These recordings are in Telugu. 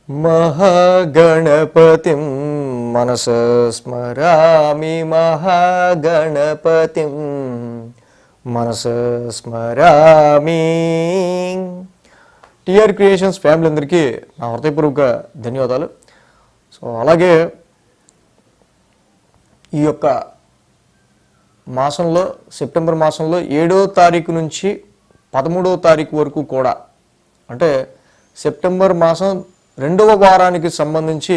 महागणपतिं मनसा स्मरामि महागणपतिं మనసా స్మరామి. టిఆర్ క్రియేషన్స్ ఫ్యామిలీ అందరికీ నా హృదయపూర్వక ధన్యవాదాలు. సో అలాగే ఈ యొక్క మాసంలో సెప్టెంబర్ మాసంలో 7వ తారీఖు నుంచి 13వ తారీఖు వరకు కూడా, అంటే సెప్టెంబర్ మాసం 2వ వారానికి సంబంధించి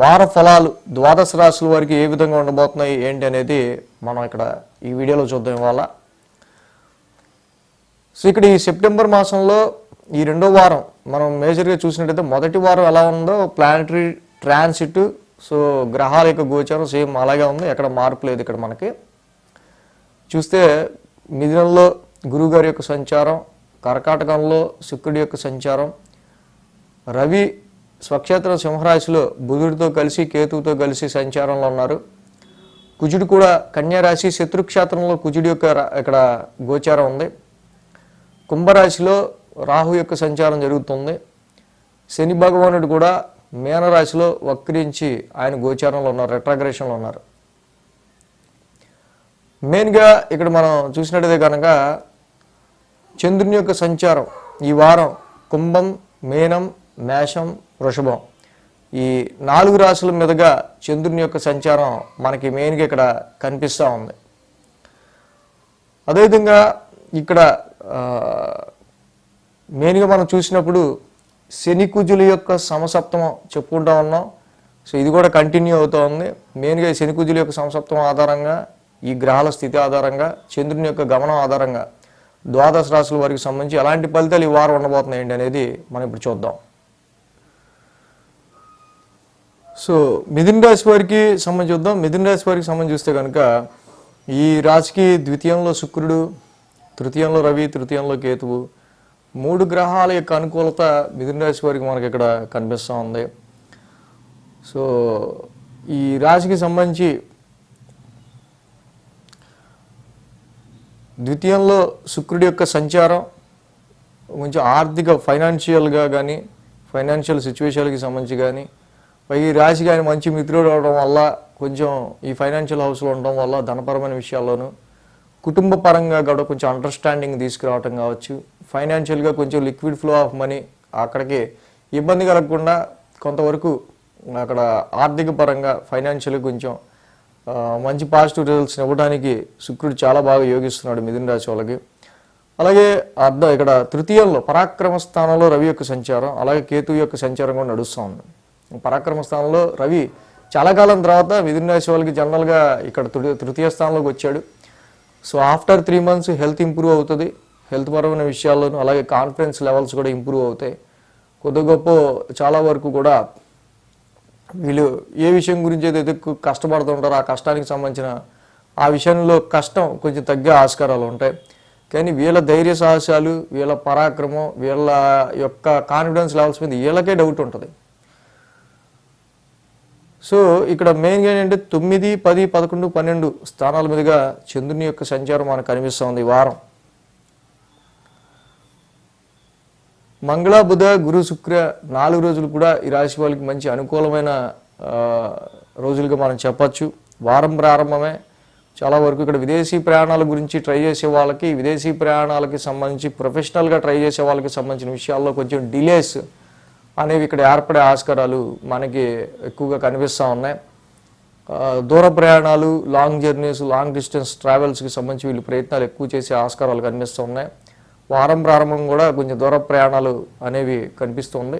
వార ఫలాలు ద్వాదశ రాశుల వారికి ఏ విధంగా ఉండబోతున్నాయి ఏంటి అనేది మనం ఇక్కడ ఈ వీడియోలో చూద్దాం ఇవాళ. సో ఇక్కడ ఈ సెప్టెంబర్ మాసంలో ఈ 2వ వారం మనం మేజర్గా చూసినట్టయితే మొదటి వారం ఎలా ఉందో ప్లానటరీ ట్రాన్సిట్, సో గ్రహాల యొక్క గోచారం సేమ్ అలాగే ఉంది, ఎక్కడ మార్పు లేదు. ఇక్కడ మనకి చూస్తే మిథునంలో గురువుగారి యొక్క సంచారం, కర్కాటకంలో శుక్రుడి యొక్క సంచారం, రవి స్వక్షేత్రం సింహరాశిలో బుధుడితో కలిసి కేతువుతో కలిసి సంచారంలో ఉన్నారు. కుజుడు కూడా కన్యారాశి శత్రుక్షేత్రంలో కుజుడి యొక్క ఇక్కడ గోచారం ఉంది. కుంభరాశిలో రాహు యొక్క సంచారం జరుగుతుంది. శని భగవానుడు కూడా మీనరాశిలో వక్రించి ఆయన గోచారంలో ఉన్నారు, రెట్రాగ్రేషన్లో ఉన్నారు. మెయిన్గా ఇక్కడ మనం చూసినట్టయితే కనుక చంద్రుని యొక్క సంచారం ఈ వారం కుంభం, మీనం, మేషం, వృషభం ఈ 4 రాశుల మీదుగా చంద్రుని యొక్క సంచారం మనకి మెయిన్గా ఇక్కడ కనిపిస్తూ ఉంది. అదేవిధంగా ఇక్కడ మెయిన్గా మనం చూసినప్పుడు శని కుజుల యొక్క సమసప్తమం చెప్పుకుంటా ఉన్నాం. సో ఇది కూడా కంటిన్యూ అవుతూ ఉంది. మెయిన్గా శని కుజుల యొక్క సమసప్తమం ఆధారంగా, ఈ గ్రహాల స్థితి ఆధారంగా, చంద్రుని యొక్క గమనం ఆధారంగా ద్వాదశ రాశుల వారికి సంబంధించి ఎలాంటి ఫలితాలు ఈ వారం ఉండబోతున్నాయి ఏంటి అనేది మనం ఇప్పుడు చూద్దాం. సో మిథున రాశి వారికి సంబంధించి చూద్దాం. మిథున రాశి వారికి సంబంధించి చూస్తే కనుక ఈ రాశికి ద్వితీయంలో శుక్రుడు, తృతీయంలో రవి, తృతీయంలో కేతువు, 3 గ్రహాల యొక్క అనుకూలత మిథున రాశి వారికి మనకి ఇక్కడ కనిపిస్తూ ఉంది. సో ఈ రాశికి సంబంధించి ద్వితీయంలో శుక్రుడి యొక్క సంచారం కొంచెం ఆర్థిక ఫైనాన్షియల్గా కానీ, ఫైనాన్షియల్ సిచ్యువేషన్కి సంబంధించి కానీ, ఈ రాశికి ఆయన మంచి మిత్రుడు అవడం వల్ల కొంచెం ఈ ఫైనాన్షియల్ హౌస్లో ఉండడం వల్ల ధనపరమైన విషయాల్లోనూ, కుటుంబ పరంగా కూడా కొంచెం అండర్స్టాండింగ్ తీసుకురావటం కావచ్చు, ఫైనాన్షియల్గా కొంచెం లిక్విడ్ ఫ్లో ఆఫ్ మనీ అక్కడికి ఇబ్బంది కలగకుండా కొంతవరకు అక్కడ ఆర్థిక పరంగా ఫైనాన్షియల్గా కొంచెం మంచి పాజిటివ్ రిజల్ట్స్ని ఇవ్వడానికి శుక్రుడు చాలా బాగా యోగిస్తున్నాడు మిథున రాశి వాళ్ళకి. అలాగే ఇక్కడ తృతీయంలో పరాక్రమ స్థానంలో రవి యొక్క సంచారం, అలాగే కేతు యొక్క సంచారం కూడా నడుస్తూ ఉంది. పరాక్రమ స్థానంలో రవి చాలా కాలం తర్వాత మిథున రాశి వాళ్ళకి జనరల్గా ఇక్కడ తృతీయ స్థానంలోకి వచ్చాడు. So after 3 months health improve అవుతుంది, హెల్త్ పరమైన విషయాల్లోనూ, అలాగే కాన్ఫిడెన్స్ లెవెల్స్ కూడా ఇంప్రూవ్ అవుతాయి. కొద్ది గొప్ప చాలా వరకు కూడా వీళ్ళు ఏ విషయం గురించి అయితే కష్టపడుతుంటారో ఆ కష్టానికి సంబంధించిన ఆ విషయంలో కష్టం కొంచెం తగ్గే ఆస్కారాలు ఉంటాయి. కానీ వీళ్ళ ధైర్య సాహసాలు, వీళ్ళ పరాక్రమం, వీళ్ళ యొక్క కాన్ఫిడెన్స్ లెవెల్స్ మీద వీళ్ళకే డౌట్ ఉంటుంది. సో ఇక్కడ మెయిన్గా ఏంటంటే 9, 10, 11, 12 స్థానాల మీదుగా చంద్రుని యొక్క సంచారం మనకు కనిపిస్తూ ఉంది ఈ వారం. మంగళ, బుధ, గురు, శుక్ర 4 రోజులు కూడా ఈ రాశి వాళ్ళకి మంచి అనుకూలమైన రోజులుగా మనం చెప్పచ్చు. వారం ప్రారంభమే చాలా వరకు ఇక్కడ విదేశీ ప్రయాణాల గురించి ట్రై చేసే వాళ్ళకి, విదేశీ ప్రయాణాలకి సంబంధించి ప్రొఫెషనల్గా ట్రై చేసే వాళ్ళకి సంబంధించిన విషయాల్లో కొంచెం డిలేస్ అనేవి ఇక్కడ ఏర్పడే ఆస్కారాలు మనకి ఎక్కువగా కనిపిస్తూ ఉన్నాయి. దూర ప్రయాణాలు, లాంగ్ జర్నీస్, లాంగ్ డిస్టెన్స్ ట్రావెల్స్కి సంబంధించి వీళ్ళు ప్రయత్నాలు ఎక్కువ చేసే ఆస్కారాలు కనిపిస్తూ ఉన్నాయి. వారం ప్రారంభం కూడా కొంచెం దూర ప్రయాణాలు అనేవి కనిపిస్తుంది.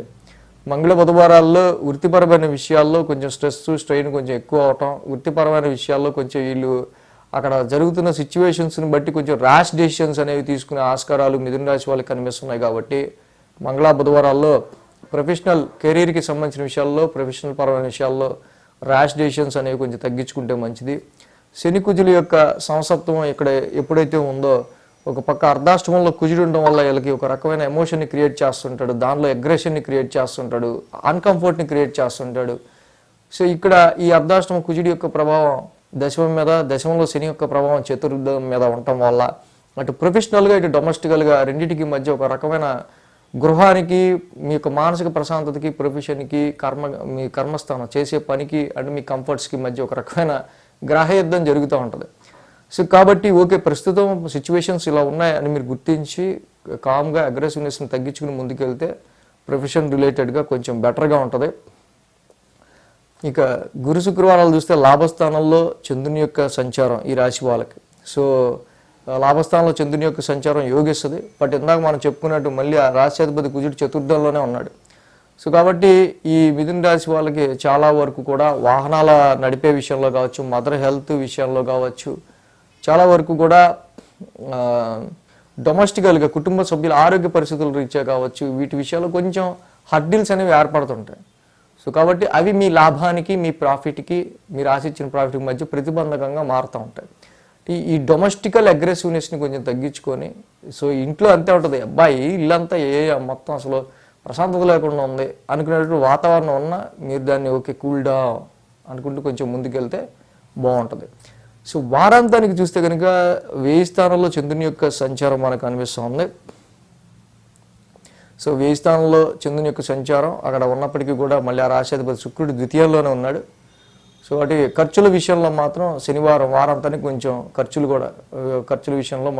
మంగళ, బుధవారాల్లో వృత్తిపరమైన విషయాల్లో కొంచెం స్ట్రెయిన్ కొంచెం ఎక్కువ అవటం, వృత్తిపరమైన విషయాల్లో కొంచెం వీళ్ళు అక్కడ జరుగుతున్న సిచ్యువేషన్స్ని బట్టి కొంచెం ర్యాష్ డెసిషన్స్ అనేవి తీసుకునే ఆస్కారాలు మిథున రాశి వాళ్ళకి కనిపిస్తున్నాయి. కాబట్టి మంగళ, బుధవారాల్లో ప్రొఫెషనల్ కెరీర్కి సంబంధించిన విషయాల్లో, ప్రొఫెషనల్ పరమైన విషయాల్లో ర్యాష్ డెసిషన్స్ అనేవి కొంచెం తగ్గించుకుంటే మంచిది. శని కుజుల యొక్క సంసప్తమం ఇక్కడ ఎప్పుడైతే ఉందో, ఒక పక్క అర్ధాష్టమంలో కుజుడు ఉండడం వల్ల వీళ్ళకి ఒక రకమైన ఎమోషన్ని క్రియేట్ చేస్తుంటాడు, దానిలో అగ్రెషన్ని క్రియేట్ చేస్తుంటాడు, అన్కంఫర్ట్ని క్రియేట్ చేస్తుంటాడు. సో ఇక్కడ ఈ అర్ధాష్టమ కుజుడి యొక్క ప్రభావం దశమం మీద, దశమంలో శని యొక్క ప్రభావం చతుర్థం మీద ఉండటం వల్ల అటు ప్రొఫెషనల్గా ఇటు డొమెస్టికల్గా రెండింటికి మధ్య ఒక రకమైన గృహానికి, మీ యొక్క మానసిక ప్రశాంతతకి, ప్రొఫెషన్కి, మీ కర్మస్థానం చేసే పనికి అంటే మీ కంఫర్ట్స్కి మధ్య ఒక రకమైన గ్రహయుద్ధం జరుగుతూ ఉంటుంది. సో కాబట్టి ఓకే, ప్రస్తుతం సిచ్యువేషన్స్ ఇలా ఉన్నాయని మీరు గుర్తించి కామ్గా అగ్రెసివ్నెస్ని తగ్గించుకుని ముందుకెళ్తే ప్రొఫెషన్ రిలేటెడ్గా కొంచెం బెటర్గా ఉంటుంది. ఇక గురు శుక్రవారాలు చూస్తే లాభస్థానంలో చంద్రుని యొక్క సంచారం ఈ రాశి వాళ్ళకి. సో లాభస్థానంలో చంద్రుని యొక్క సంచారం యోగిస్తుంది. బట్ ఇందాక మనం చెప్పుకున్నట్టు మళ్ళీ ఆ రాశ్యాధిపతి కుజుడు చతుర్థంలోనే ఉన్నాడు. సో కాబట్టి ఈ మిథున రాశి వాళ్ళకి చాలా వరకు కూడా వాహనాల నడిపే విషయంలో కావచ్చు, మదర్ హెల్త్ విషయంలో కావచ్చు, చాలా వరకు కూడా డొమెస్టికల్గా కుటుంబ సభ్యుల ఆరోగ్య పరిస్థితుల రీత్యా కావచ్చు, వీటి విషయాల్లో కొంచెం హర్డిల్స్ అనేవి ఏర్పడుతుంటాయి. సో కాబట్టి అవి మీ లాభానికి, మీ ప్రాఫిట్కి, మీరు ఆశించిన ప్రాఫిట్కి మధ్య ప్రతిబంధకంగా మారుతూ ఉంటాయి. ఈ డొమెస్టికల్ అగ్రెసివ్నెస్ని కొంచెం తగ్గించుకొని, సో ఇంట్లో అంతే ఉంటుంది, అబ్బాయి ఇల్లంతా మొత్తం అసలు ప్రశాంతత లేకుండా ఉంది అనుకునేటటువంటి వాతావరణం ఉన్నా మీరు దాన్ని ఓకే కూల్ డౌన్ అనుకుంటూ కొంచెం ముందుకెళ్తే బాగుంటుంది. సో వారాంతానికి చూస్తే కనుక 1000 స్థానంలో చంద్రుని యొక్క సంచారం మనకు అనిపిస్తుంది. సో 1000 స్థానంలో చంద్రుని యొక్క సంచారం అక్కడ ఉన్నప్పటికీ కూడా మళ్ళీ ఆ రాశ్యాధిపతి శుక్రుడు ద్వితీయంలోనే ఉన్నాడు. సో వాటి ఖర్చుల విషయంలో మాత్రం శనివారం వారాంతానికి కొంచెం ఖర్చుల విషయంలో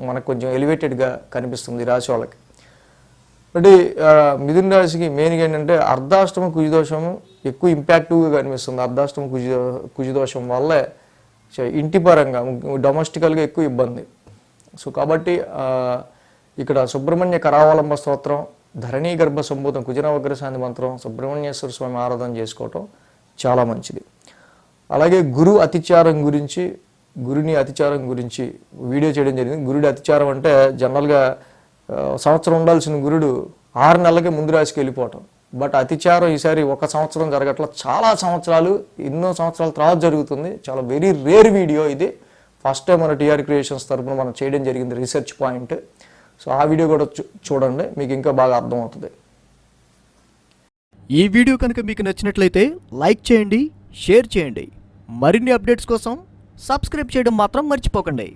మనకు కొంచెం ఎలివేటెడ్గా కనిపిస్తుంది రాశి వాళ్ళకి. అంటే మిథున రాశికి మెయిన్గా ఏంటంటే అర్ధాష్టమ కుజదోషము ఎక్కువ ఇంపాక్టివ్గా కనిపిస్తుంది. అర్ధాష్టమ కుజదోషం వల్లే ఇంటి పరంగా డొమెస్టికల్గా ఎక్కువ ఇబ్బంది. సో కాబట్టి ఇక్కడ సుబ్రహ్మణ్య కరావలంబ స్తోత్రం, ధరణీ గర్భ సంభూతం కుజనవగ్రశాంతి మంత్రం, సుబ్రహ్మణ్యేశ్వర స్వామి ఆరాధన చేసుకోవటం చాలా మంచిది. అలాగే గురుని అతిచారం గురించి వీడియో చేయడం జరిగింది. గురుడి అతిచారం అంటే జనరల్గా సంవత్సరం ఉండాల్సిన గురుడు 6 నెలలకే ముందు రాశికి వెళ్ళిపోవటం. బట్ అతిచారం ఈసారి 1 సంవత్సరం జరగట్ల, చాలా ఎన్నో సంవత్సరాల తర్వాత జరుగుతుంది. చాలా వెరీ రేర్ వీడియో ఇది. ఫస్ట్ టైం మన టీఆర్ క్రియేషన్స్ తరఫున మనం చేయడం జరిగింది రీసెర్చ్ పాయింట్. సో ఆ వీడియో కూడా చూడండి, మీకు ఇంకా బాగా అర్థమవుతుంది. ఈ వీడియో కనుక మీకు నచ్చినట్లయితే లైక్ చేయండి, షేర్ చేయండి. మరిన్ని అప్డేట్స్ కోసం సబ్స్క్రైబ్ చేయడం మాత్రం మర్చిపోకండి.